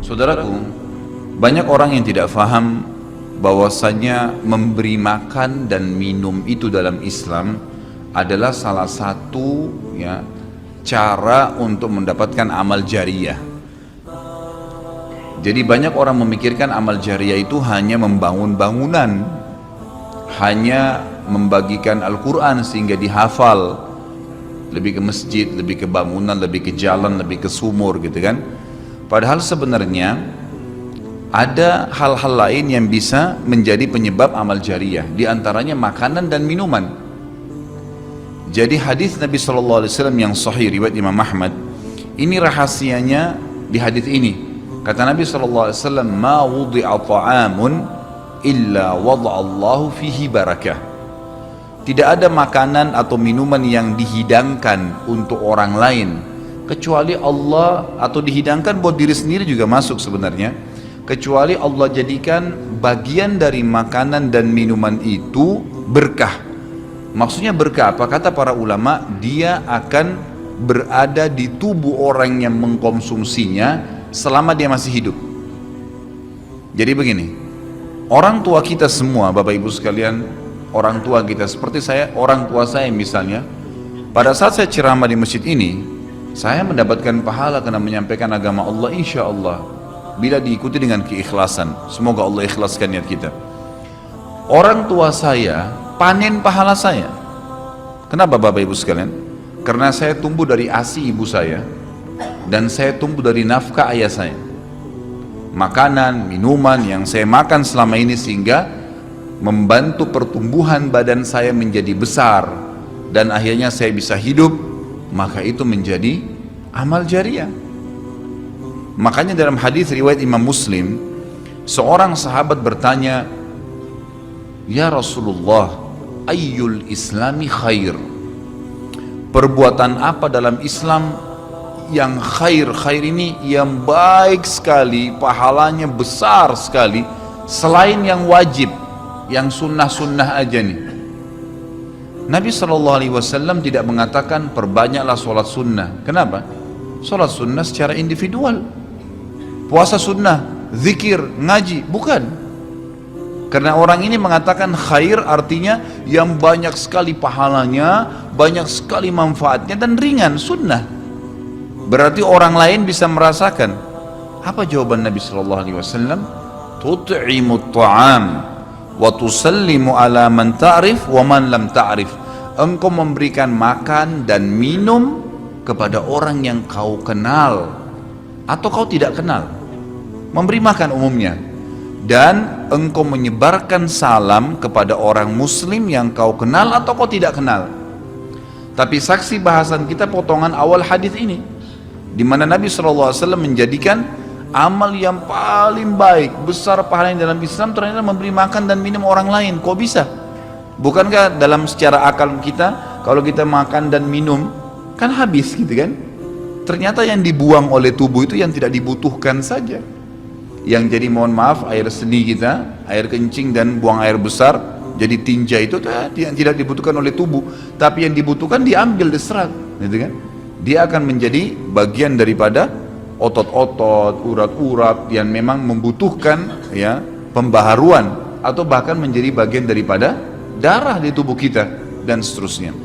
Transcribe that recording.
Saudaraku, banyak orang yang tidak faham bahwasanya memberi makan dan minum itu dalam Islam adalah salah satu cara untuk mendapatkan amal jariyah. Jadi banyak orang memikirkan amal jariyah itu hanya membangun bangunan, hanya membagikan Al-Quran sehingga dihafal, lebih ke masjid, lebih ke bangunan, lebih ke jalan, lebih ke sumur gitu kan. Padahal sebenarnya ada hal-hal lain yang bisa menjadi penyebab amal jariyah, di antaranya makanan dan minuman. Jadi hadis Nabi SAW yang sahih riwayat Imam Ahmad, ini rahasianya di hadis ini. Kata Nabi SAW, ma wudi'a ta'amun illa wada'allahu fihi barakah. Tidak ada makanan atau minuman yang dihidangkan untuk orang lain kecuali Allah, atau dihidangkan buat diri sendiri juga masuk sebenarnya, kecuali Allah jadikan bagian dari makanan dan minuman itu berkah. Maksudnya berkah apa? Kata para ulama, dia akan berada di tubuh orang yang mengkonsumsinya selama dia masih hidup. Jadi begini, orang tua kita semua, Bapak Ibu sekalian, orang tua kita seperti saya, orang tua saya misalnya, pada saat saya ceramah di masjid ini, saya mendapatkan pahala karena menyampaikan agama Allah, insya Allah, bila diikuti dengan keikhlasan. Semoga Allah ikhlaskan niat kita. Orang tua saya panen pahala saya. Kenapa Bapak Ibu sekalian? Karena saya tumbuh dari ASI ibu saya, dan saya tumbuh dari nafkah ayah saya. Makanan, minuman yang saya makan selama ini sehingga membantu pertumbuhan badan saya menjadi besar, dan akhirnya saya bisa hidup, maka itu menjadi amal jariyah. Makanya dalam hadis riwayat Imam Muslim, seorang sahabat bertanya, ya Rasulullah, ayyul islami khair? Perbuatan apa dalam Islam yang khair? Khair ini yang baik sekali, pahalanya besar sekali, selain yang wajib, yang sunnah-sunnah aja nih. Nabi SAW tidak mengatakan perbanyaklah sholat sunnah. Kenapa? Sholat sunnah secara individual, puasa sunnah, zikir, ngaji, bukan. Karena orang ini mengatakan khair artinya yang banyak sekali pahalanya, banyak sekali manfaatnya, dan ringan, sunnah. Berarti orang lain bisa merasakan. Apa jawaban Nabi SAW? Tut'imut ta'am wa tusallimu ala man ta'rif wa man lam ta'rif. Engkau memberikan makan dan minum kepada orang yang kau kenal atau kau tidak kenal, memberi makan umumnya, dan engkau menyebarkan salam kepada orang muslim yang kau kenal atau kau tidak kenal. Tapi saksi bahasan kita potongan awal hadis ini, di mana Nabi SAW menjadikan amal yang paling baik, besar pahalanya dalam Islam ternyata memberi makan dan minum orang lain. Kok bisa? Bukankah dalam secara akal kita, kalau kita makan dan minum kan habis gitu kan? Ternyata yang dibuang oleh tubuh itu yang tidak dibutuhkan saja. Yang jadi, mohon maaf, air seni kita, air kencing dan buang air besar jadi tinja, itu yang tidak dibutuhkan oleh tubuh, tapi yang dibutuhkan diambil, diserap gitu kan? Dia akan menjadi bagian daripada otot-otot, urat-urat yang memang membutuhkan pembaharuan, atau bahkan menjadi bagian daripada darah di tubuh kita, dan seterusnya.